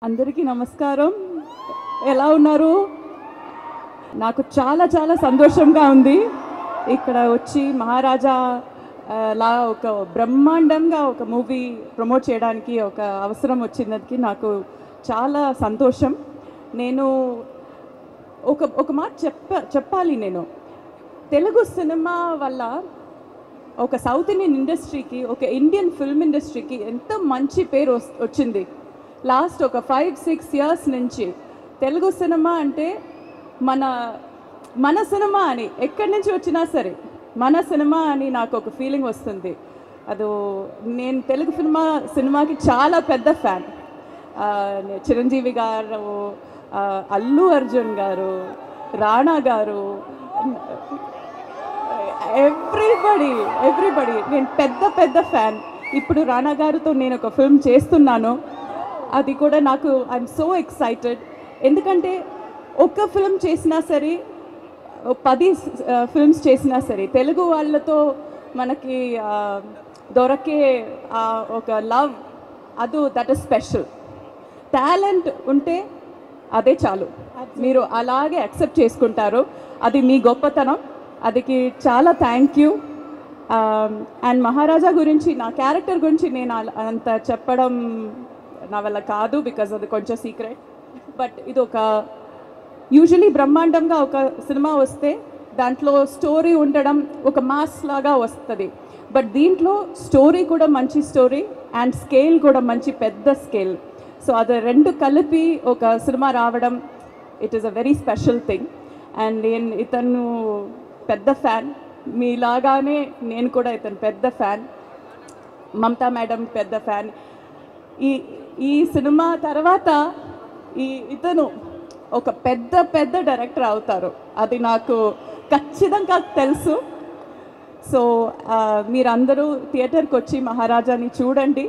అందరికీ నమస్కారం. ఎలా ఉన్నారు? నాకు చాలా చాలా సంతోషంగా ఉంది ఇక్కడ వచ్చి మహారాజా లా ఒక బ్రహ్మాండంగా ఒక మూవీ ప్రమోట్ చేయడానికి ఒక అవసరం వచ్చినందుకు నాకు చాలా సంతోషం. నేను ఒక మాట చెప్పాలి. నేను తెలుగు సినిమా వల్ల ఒక సౌత్ ఇండియన్ ఇండస్ట్రీకి, ఒక ఇండియన్ ఫిల్మ్ ఇండస్ట్రీకి ఎంత మంచి పేరు వచ్చింది. లాస్ట్ ఒక 5-6 ఇయర్స్ నుంచి తెలుగు సినిమా అంటే మన సినిమా అని ఎక్కడి నుంచి వచ్చినా సరే మన సినిమా అని నాకు ఒక ఫీలింగ్ వస్తుంది. నేను తెలుగు సినిమాకి చాలా పెద్ద ఫ్యాన్. చిరంజీవి గారు, అల్లు అర్జున్ గారు, రాణా గారు, ఎవ్రీబడి నేను పెద్ద ఫ్యాన్. ఇప్పుడు రాణా గారితో నేను ఒక ఫిల్మ్ చేస్తున్నాను. అది కూడా నాకు ఐఎమ్ సో ఎక్సైటెడ్. ఎందుకంటే ఒక్క ఫిల్మ్ చేసినా సరే 10 ఫిల్మ్స్ చేసినా సరే తెలుగు వాళ్ళతో మనకి దొరకే ఒక love that is special. Talent ఉంటే అదే చాలు, మీరు అలాగే యాక్సెప్ట్ చేసుకుంటారు. అది మీ గొప్పతనం. అదికి చాలా థ్యాంక్ యూ. అండ్ మహారాజా గురించి, నా క్యారెక్టర్ గురించి నేను అంత చెప్పడం నా వల్ల కాదు, బికాజ్ అది కొంచెం సీక్రెట్. బట్ ఇది ఒక యూజువలీ బ్రహ్మాండంగా ఒక సినిమా వస్తే దాంట్లో స్టోరీ ఉండడం ఒక మాస్ లాగా వస్తుంది. బట్ దీంట్లో స్టోరీ కూడా మంచి స్టోరీ అండ్ స్కేల్ కూడా మంచి పెద్ద స్కేల్. సో అది రెండు కలిపి ఒక సినిమా రావడం, it is a very special thing. And నేను ఇతను పెద్ద ఫ్యాన్, మీలాగానే నేను కూడా ఇతను పెద్ద ఫ్యాన్. మమతా మేడం పెద్ద ఫ్యాన్. ఈ సినిమా తర్వాత ఇతను ఒక పెద్ద డైరెక్టర్ అవుతారు, అది నాకు ఖచ్చితంగా తెలుసు. సో మీరందరూ థియేటర్కి వచ్చి మహారాజాని చూడండి.